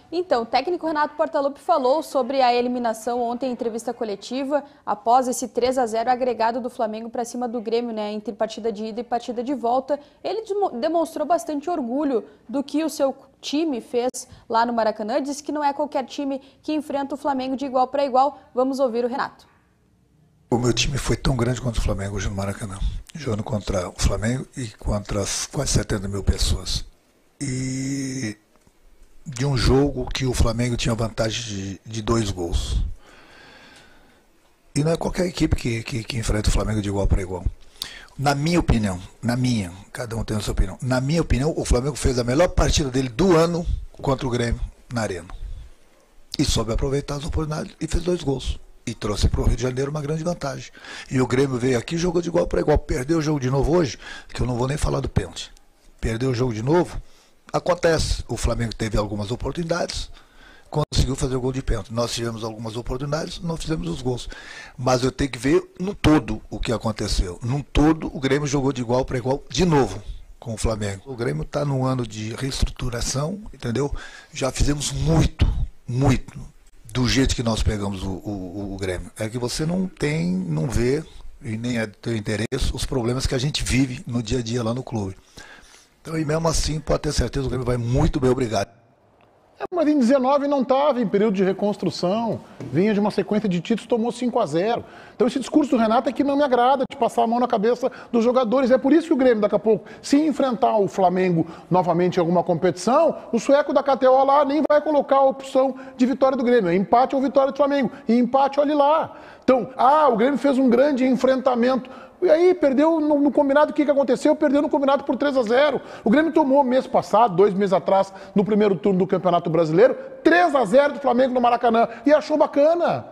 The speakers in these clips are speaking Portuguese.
Então, o técnico Renato Portaluppi falou sobre a eliminação ontem em entrevista coletiva, após esse 3-0 agregado do Flamengo para cima do Grêmio, né, entre partida de ida e partida de volta. Ele demonstrou bastante orgulho do que o seu time fez lá no Maracanã, disse que não é qualquer time que enfrenta o Flamengo de igual para igual. Vamos ouvir o Renato. O meu time foi tão grande quanto o Flamengo hoje no Maracanã, jogando contra o Flamengo e contra as quase 70 mil pessoas. E de um jogo que o Flamengo tinha vantagem de 2 gols. E não é qualquer equipe que enfrenta o Flamengo de igual para igual. Na minha opinião, cada um tem a sua opinião, na minha opinião, o Flamengo fez a melhor partida dele do ano contra o Grêmio na Arena. E soube aproveitar as oportunidades e fez 2 gols. E trouxe para o Rio de Janeiro uma grande vantagem. E o Grêmio veio aqui e jogou de igual para igual. Perdeu o jogo de novo hoje, que eu não vou nem falar do pênalti. Perdeu o jogo de novo. Acontece, o Flamengo teve algumas oportunidades, conseguiu fazer o gol de pênalti. Nós tivemos algumas oportunidades, não fizemos os gols. Mas eu tenho que ver no todo o que aconteceu. No todo, o Grêmio jogou de igual para igual de novo com o Flamengo. O Grêmio está num ano de reestruturação, entendeu? Já fizemos muito do jeito que nós pegamos o Grêmio. É que você não vê, e nem é do teu interesse, os problemas que a gente vive no dia a dia lá no clube. Então, e mesmo assim, pode ter certeza, o Grêmio vai muito bem, obrigado. Mas em 19 não estava em período de reconstrução, vinha de uma sequência de títulos, tomou 5-0. Então esse discurso do Renato é que não me agrada, de passar a mão na cabeça dos jogadores. É por isso que o Grêmio, daqui a pouco, se enfrentar o Flamengo novamente em alguma competição, o sueco da KTO lá nem vai colocar a opção de vitória do Grêmio. É empate ou vitória do Flamengo. E empate, olhe lá. Então, o Grêmio fez um grande enfrentamento. E aí, perdeu no combinado, o que aconteceu? Perdeu no combinado por 3-0. O Grêmio tomou mês passado, 2 meses atrás, no primeiro turno do Campeonato Brasileiro, 3-0 do Flamengo no Maracanã. E achou bacana.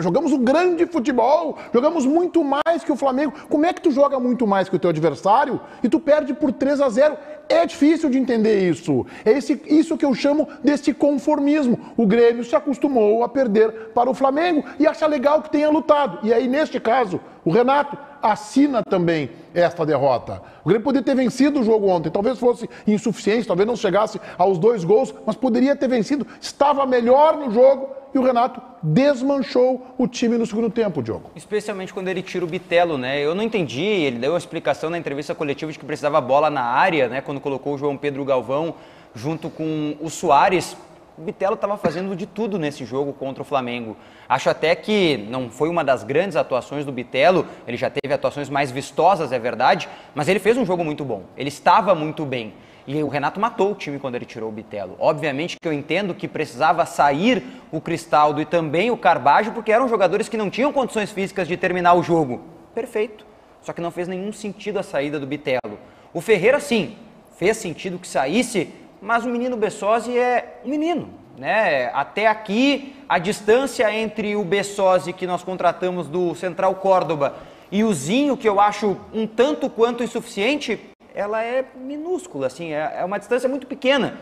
Jogamos um grande futebol, jogamos muito mais que o Flamengo. Como é que tu joga muito mais que o teu adversário e tu perde por 3-0? É difícil de entender isso. É isso que eu chamo desse conformismo. O Grêmio se acostumou a perder para o Flamengo e acha legal que tenha lutado. E aí, neste caso, o Renato assina também esta derrota. O Grêmio poderia ter vencido o jogo ontem, talvez fosse insuficiente, talvez não chegasse aos 2 gols, mas poderia ter vencido, estava melhor no jogo e o Renato desmanchou o time no segundo tempo, Diogo. Especialmente quando ele tira o Bitelo, né? Eu não entendi, ele deu uma explicação na entrevista coletiva de que precisava bola na área, né? Quando colocou o João Pedro Galvão junto com o Soares. O Bitelo estava fazendo de tudo nesse jogo contra o Flamengo. Acho até que não foi uma das grandes atuações do Bitelo, ele já teve atuações mais vistosas, é verdade, mas ele fez um jogo muito bom, ele estava muito bem. E o Renato matou o time quando ele tirou o Bitelo. Obviamente que eu entendo que precisava sair o Cristaldo e também o Carbajo, porque eram jogadores que não tinham condições físicas de terminar o jogo. Perfeito. Só que não fez nenhum sentido a saída do Bitelo. O Ferreira, sim, fez sentido que saísse, mas o menino Bessosi é um menino, né? Até aqui, a distância entre o Bessosi que nós contratamos do Central Córdoba e o Zinho, que eu acho um tanto quanto insuficiente, ela é minúscula, assim, é uma distância muito pequena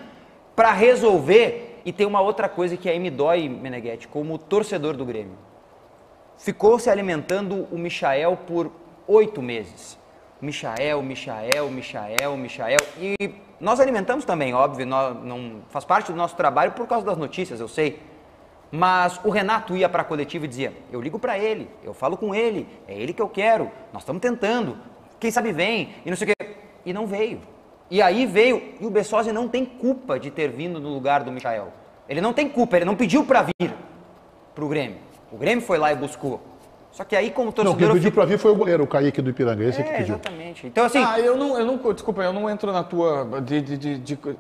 para resolver. E tem uma outra coisa que aí me dói, Meneghetti, como torcedor do Grêmio. Ficou se alimentando o Michael por 8 meses. Michael. E nós alimentamos também, óbvio, não faz parte do nosso trabalho por causa das notícias, eu sei. Mas o Renato ia para a coletiva e dizia, eu ligo para ele, eu falo com ele, é ele que eu quero, nós estamos tentando, quem sabe vem, e não sei o quê. E não veio. E aí veio, e o Bessosi não tem culpa de ter vindo no lugar do Michael. Ele não tem culpa, ele não pediu para vir para o Grêmio. O Grêmio foi lá e buscou. Só que aí, como torcedor... Não, quem pediu pra vir foi o goleiro, o Kaique do Ipiranga, esse que pediu. Exatamente. Então, assim... Desculpa, eu não entro na tua,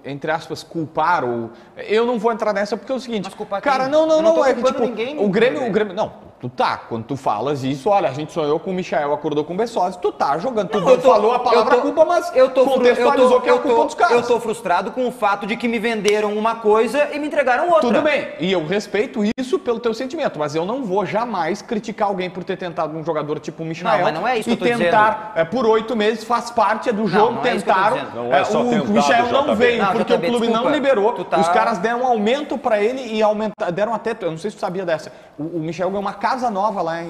entre aspas, culpar ou... Eu não vou entrar nessa porque é o seguinte... Mas culpar cara, quem? Não, é que, tipo, ninguém, o Grêmio... Não, tu tá, quando tu falas isso, olha, a gente sonhou com o Michael, acordou com o Bessosi, tu tá jogando, falou a palavra culpa, mas contextualizou que é a culpa dos caras. Eu tô frustrado com o fato de que me venderam uma coisa e me entregaram outra. Tudo bem, e eu respeito isso pelo teu sentimento, mas eu não vou jamais criticar alguém por ter tentado um jogador tipo o Michael. Não, mas não é isso que eu tô tentar, por 8 meses, faz parte do jogo, não tentaram. É o Michael não veio, porque o clube não liberou. Os caras deram um aumento pra ele e deram até, eu não sei se tu sabia dessa, o Michael ganhou uma casa nova lá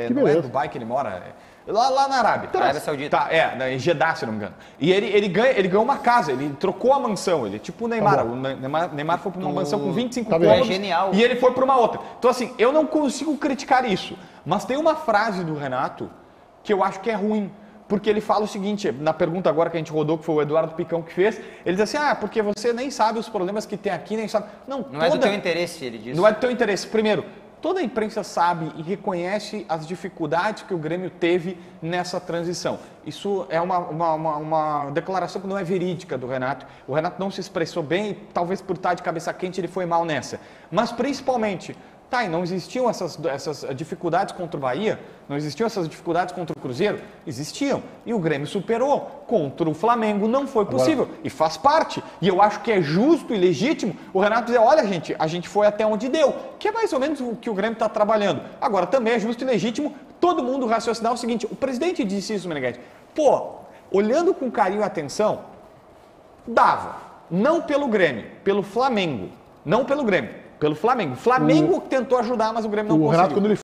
não é Dubai que ele mora, Lá na Arábia. Arábia Saudita. Tá, em Jeddah, se não me engano. E ele ganhou uma casa, ele trocou a mansão, ele tipo o Neymar. Tá o Neymar foi para uma mansão com 25 Tá cômodos. É genial. E ele foi para uma outra. Então assim, eu não consigo criticar isso. Mas tem uma frase do Renato que eu acho que é ruim. Porque ele fala o seguinte, na pergunta agora que a gente rodou, que foi o Eduardo Picão que fez, ele diz assim, porque você nem sabe os problemas que tem aqui, nem sabe... Não é do teu interesse, ele disse. Não é do teu interesse. Primeiro, toda a imprensa sabe e reconhece as dificuldades que o Grêmio teve nessa transição. Isso é uma declaração que não é verídica do Renato. O Renato não se expressou bem, talvez por estar de cabeça quente ele foi mal nessa. Mas principalmente, e não existiam essas dificuldades contra o Bahia? Não existiam essas dificuldades contra o Cruzeiro? Existiam. E o Grêmio superou. Contra o Flamengo não foi possível. E faz parte. E eu acho que é justo e legítimo o Renato dizer, olha gente, a gente foi até onde deu. Que é mais ou menos o que o Grêmio está trabalhando. Agora, também é justo e legítimo todo mundo raciocinar o seguinte, o presidente disse isso, Meneghetti, olhando com carinho e atenção, dava. Não pelo Grêmio, pelo Flamengo. Não pelo Grêmio. Pelo Flamengo. O Flamengo tentou ajudar, mas o Grêmio não conseguiu. Renato, quando ele